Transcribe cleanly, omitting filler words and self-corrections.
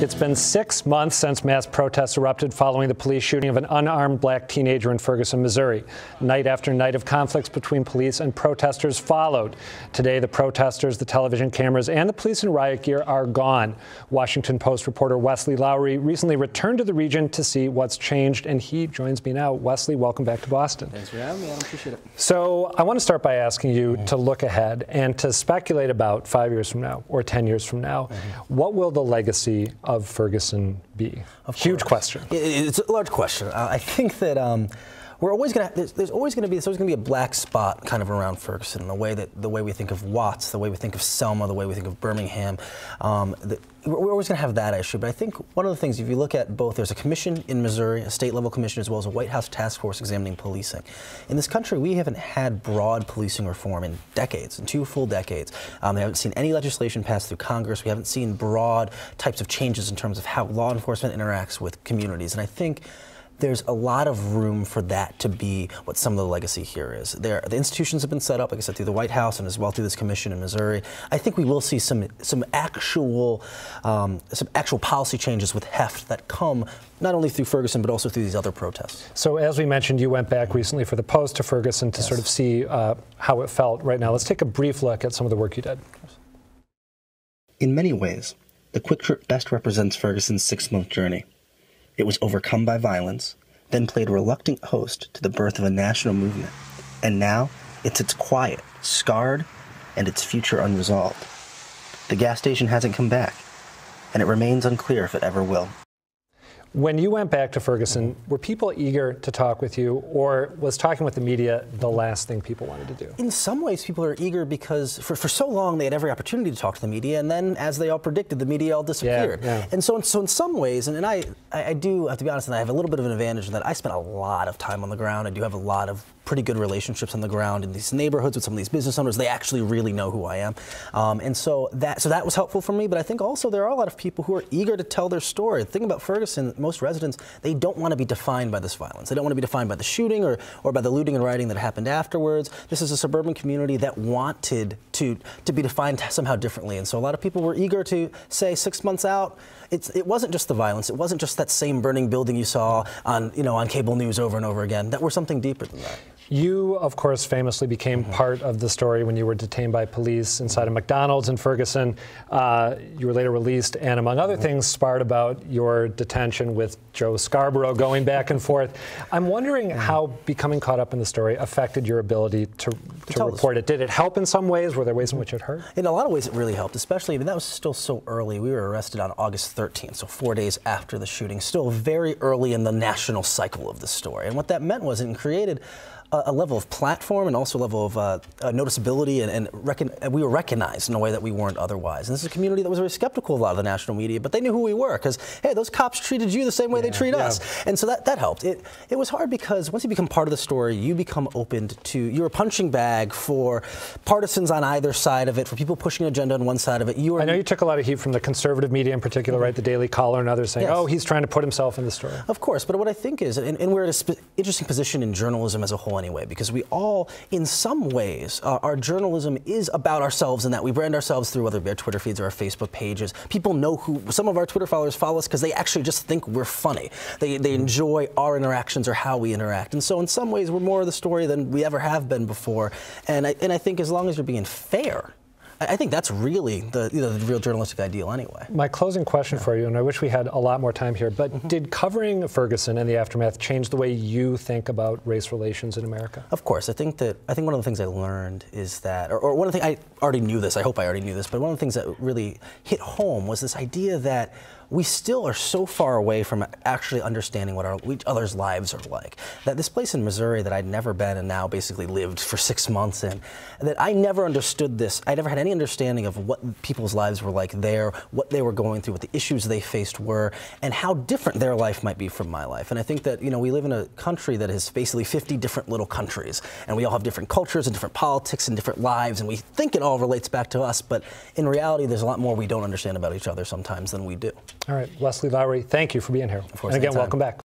It's been 6 months since mass protests erupted following the police shooting of an unarmed black teenager in Ferguson, Missouri. Night after night of conflicts between police and protesters followed. Today, the protesters, the television cameras, and the police in riot gear are gone. Washington Post reporter Wesley Lowery recently returned to the region to see what's changed, and he joins me now. Wesley, welcome back to Boston. Thanks for having me. I appreciate it. So I want to start by asking you to look ahead and to speculate about 5 years from now or 10 years from now. What will the legacy of Ferguson be? Huge question. It's a large question. I think that we're always going to. There's always going to be a black spot kind of around Ferguson. The way we think of Watts, the way we think of Selma, the way we think of Birmingham. We're always going to have that issue. But I think one of the things, if you look at both, there's a commission in Missouri, a state-level commission, as well as a White House task force examining policing. In this country, we haven't had broad policing reform in decades, in 2 full decades. We haven't seen any legislation pass through Congress. We haven't seen broad types of changes in terms of how law enforcement interacts with communities. And I think there's a lot of room for that to be what some of the legacy here is. The institutions have been set up, like I said, through the White House and as well through this commission in Missouri. I think we will see some actual policy changes with heft that come not only through Ferguson but also through these other protests. So as we mentioned, you went back recently for the Post to Ferguson to sort of see how it felt right now. Let's take a brief look at some of the work you did. In many ways, the quick trip best represents Ferguson's 6-month journey. It was overcome by violence, then played a reluctant host to the birth of a national movement. And now, it's quiet, scarred, and its future unresolved. The gas station hasn't come back, and it remains unclear if it ever will. When you went back to Ferguson, were people eager to talk with you, or was talking with the media the last thing people wanted to do? In some ways, people are eager because for so long they had every opportunity to talk to the media, and then, as they all predicted, the media all disappeared. Yeah. And so in some ways, and I do have to be honest, and I have a little bit of an advantage in that I spent a lot of time on the ground. I do have a lot of pretty good relationships on the ground in these neighborhoods with some of these business owners. They actually really know who I am, and so that was helpful for me. But I think also there are a lot of people who are eager to tell their story. The thing about Ferguson, most residents, they don't want to be defined by this violence. They don't want to be defined by the shooting or by the looting and rioting that happened afterwards. This is a suburban community that wanted to be defined somehow differently, and so a lot of people were eager to say 6 months out, it wasn't just the violence. It wasn't just that same burning building you saw on cable news over and over again. That we're something deeper than that. You, of course, famously became part of the story when you were detained by police inside a McDonald's in Ferguson. You were later released, and among other things, sparred about your detention with Joe Scarborough going back and forth. I'm wondering how becoming caught up in the story affected your ability to report it. Did it help in some ways? Were there ways in which it hurt? In a lot of ways, it really helped, especially, that was still so early. We were arrested on August 13th, so 4 days after the shooting, still very early in the national cycle of the story. And what that meant was it created a level of platform and also a level of noticeability, and we were recognized in a way that we weren't otherwise. And this is a community that was very skeptical of a lot of the national media, but they knew who we were because, hey, those cops treated you the same way they treat us. And so that helped. It was hard because once you become part of the story, you become opened to, you're a punching bag for partisans on either side of it, for people pushing an agenda on one side of it. I know you took a lot of heat from the conservative media in particular, right? The Daily Caller and others saying, oh, he's trying to put himself in the story. Of course, but what I think is, and we're at an interesting position in journalism as a whole anyway, because we all, in some ways, our journalism is about ourselves in that we brand ourselves through whether it be our Twitter feeds or our Facebook pages. People know who, some of our Twitter followers follow us because they actually just think we're funny. They enjoy our interactions or how we interact. And so in some ways, we're more of the story than we ever have been before. And I think as long as you're being fair, I think that's really the real journalistic ideal anyway. My closing question for you, and I wish we had a lot more time here, but did covering Ferguson and the aftermath change the way you think about race relations in America? Of course. I think one of the things I learned is that, or one of the things, I already knew this, I hope I already knew this, but one of the things that really hit home was this idea that we still are so far away from actually understanding what each other's lives are like. That this place in Missouri that I'd never been and now basically lived for 6 months in, that I never understood this. I never had any understanding of what people's lives were like there, what they were going through, what the issues they faced were, and how different their life might be from my life. And I think that, we live in a country that is basically 50 different little countries, and we all have different cultures and different politics and different lives, and we think it all relates back to us, but in reality, there's a lot more we don't understand about each other sometimes than we do. All right, Wesley Lowery, thank you for being here. Of course, and again, welcome back.